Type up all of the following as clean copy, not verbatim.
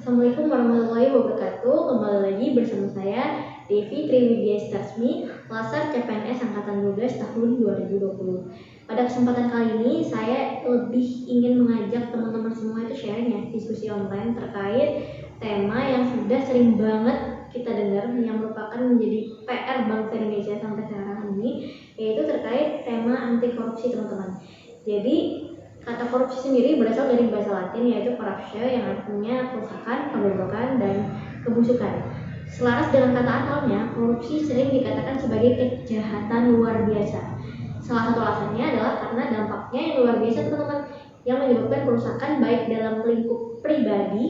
Assalamualaikum warahmatullahi wabarakatuh. Kembali lagi bersama saya Devi Triwidya Starsmi, Lasar CPNS Angkatan 12 tahun 2020. Pada kesempatan kali ini saya lebih ingin mengajak teman-teman semua itu sharing ya, diskusi online terkait tema yang sudah sering banget kita dengar, yang merupakan menjadi PR bangsa Indonesia sampai sekarang ini, yaitu terkait tema anti korupsi, teman-teman. Jadi kata korupsi sendiri berasal dari bahasa Latin, yaitu corruptio, yang artinya kerusakan, pembobokan, dan kebusukan. Selaras dengan kata asalnya, korupsi sering dikatakan sebagai kejahatan luar biasa. Salah satu alasannya adalah karena dampaknya yang luar biasa, teman-teman, yang menyebabkan kerusakan baik dalam lingkup pribadi,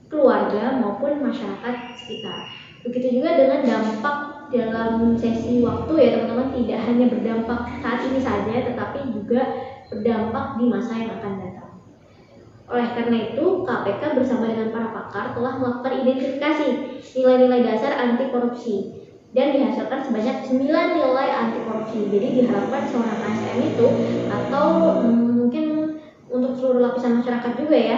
keluarga, maupun masyarakat sekitar. Begitu juga dengan dampak dalam sesi waktu ya, teman-teman, tidak hanya berdampak saat ini saja, tetapi juga berdampak di masa yang akan datang. Oleh karena itu, KPK bersama dengan para pakar telah melakukan identifikasi nilai-nilai dasar anti korupsi dan dihasilkan sebanyak 9 nilai anti korupsi. Jadi diharapkan seorang ASN itu, atau mungkin untuk seluruh lapisan masyarakat juga ya,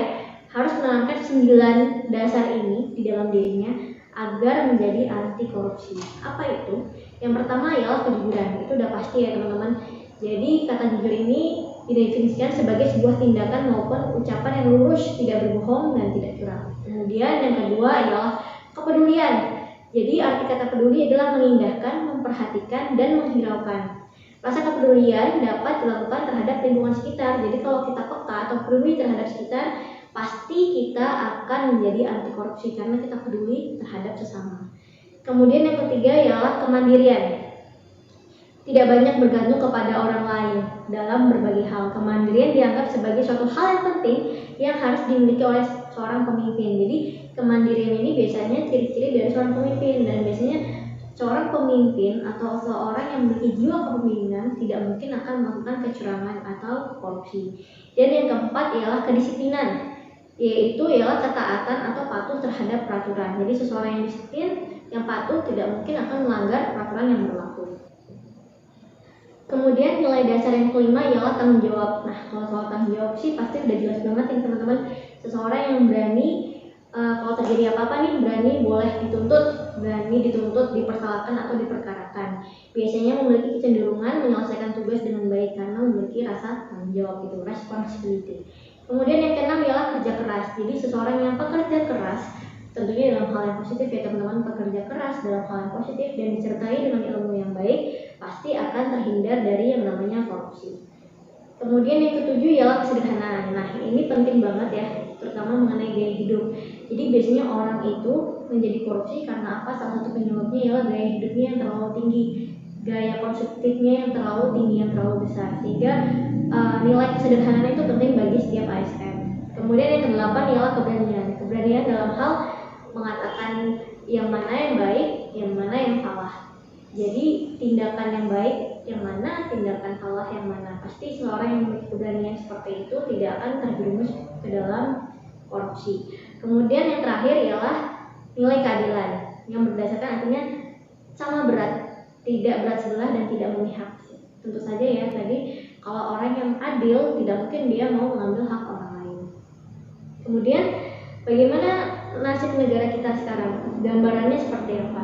harus menerapkan 9 dasar ini di dalam dirinya agar menjadi anti korupsi. Apa itu? Yang pertama ialah kejujuran. Itu udah pasti ya, teman-teman. Jadi kata jujur ini didefinisikan sebagai sebuah tindakan maupun ucapan yang lurus, tidak berbohong dan tidak curang. Kemudian yang kedua adalah kepedulian. Jadi arti kata peduli adalah mengindahkan, memperhatikan, dan menghiraukan. Rasa kepedulian dapat dilakukan terhadap lingkungan sekitar. Jadi kalau kita peka atau peduli terhadap sekitar, pasti kita akan menjadi anti korupsi karena kita peduli terhadap sesama. Kemudian yang ketiga ialah kemandirian. Tidak banyak bergantung kepada orang lain dalam berbagai hal. Kemandirian dianggap sebagai suatu hal yang penting yang harus dimiliki oleh seorang pemimpin. Jadi kemandirian ini biasanya ciri-ciri dari seorang pemimpin, dan biasanya seorang pemimpin atau seorang yang memiliki jiwa kepemimpinan tidak mungkin akan melakukan kecurangan atau korupsi. Dan yang keempat ialah kedisiplinan, yaitu ialah ketaatan atau patuh terhadap peraturan. Jadi seseorang yang disiplin, yang patuh, tidak mungkin akan melanggar peraturan yang berlaku. Kemudian nilai dasar yang kelima ialah tanggung jawab. Nah, kalau soal tanggung jawab sih pasti udah jelas banget ya, teman-teman. Seseorang yang berani kalau terjadi apa-apa nih, berani boleh dituntut, berani dituntut, dipersalahkan atau diperkarakan. Biasanya memiliki kecenderungan menyelesaikan tugas dengan baik karena memiliki rasa tanggung jawab, itu responsibility. Kemudian yang keenam ialah kerja keras. Jadi seseorang yang pekerja keras, tentunya dalam hal yang positif ya, teman-teman, pekerja keras dalam hal yang positif dan disertai dengan ilmu yang baik, pasti akan terhindar dari yang namanya korupsi. Kemudian yang ketujuh ialah kesederhanaan. Nah, ini penting banget ya, terutama mengenai gaya hidup. Jadi biasanya orang itu menjadi korupsi karena apa? Salah satu penyebabnya ialah gaya hidupnya yang terlalu tinggi, gaya konsumtifnya yang terlalu tinggi, yang terlalu besar, sehingga nilai kesederhanaan itu penting bagi setiap ASN. Kemudian yang kedelapan ialah keberanian. Keberanian dalam hal mengatakan yang mana yang baik, yang mana yang salah. Jadi tindakan yang baik yang mana, tindakan salah yang mana. Pasti seorang yang memiliki keberanian seperti itu tidak akan terjerumus ke dalam korupsi. Kemudian yang terakhir ialah nilai keadilan, yang berdasarkan artinya sama berat, tidak berat sebelah dan tidak memihak. Tentu saja ya, tadi kalau orang yang adil tidak mungkin dia mau mengambil hak orang lain. Kemudian bagaimana nasib negara kita sekarang? Gambarannya seperti apa?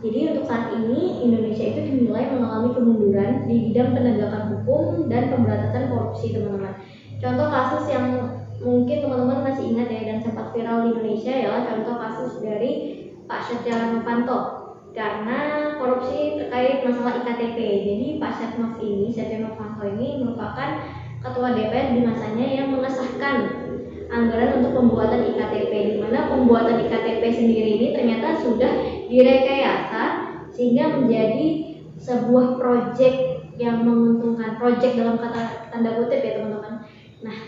Jadi untuk saat ini Indonesia itu dinilai mengalami kemunduran di bidang penegakan hukum dan pemberantasan korupsi, teman-teman. Contoh kasus yang mungkin teman-teman masih ingat ya dan sempat viral di Indonesia ialah contoh kasus dari Pak Setia Novanto karena korupsi terkait masalah IKTP. Jadi Pak Setia Novanto ini merupakan ketua DPR di masanya yang mengesahkan anggaran untuk pembuatan IKTP, di mana pembuatan IKTP sendiri ini ternyata sudah direkayasa sehingga menjadi sebuah proyek yang menguntungkan, proyek dalam kata tanda kutip ya, teman-teman. Nah,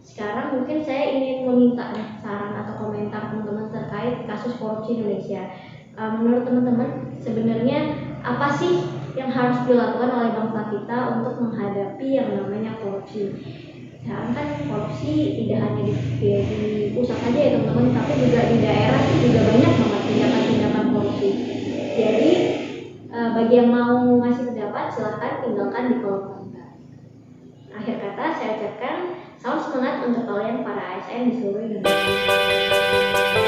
sekarang mungkin saya ingin meminta saran atau komentar teman-teman terkait kasus korupsi Indonesia. Menurut teman-teman, sebenarnya apa sih yang harus dilakukan oleh bangsa kita untuk menghadapi yang namanya korupsi? Sekarang kan korupsi tidak hanya di pusat saja ya, teman-teman, tapi juga di daerah juga banyak banget tindakan-tindakan korupsi. Jadi bagi yang mau ngasih pendapat silahkan tinggalkan di kolom komentar. Akhir kata saya ucapkan salam semangat untuk kalian para ASN di seluruh Indonesia.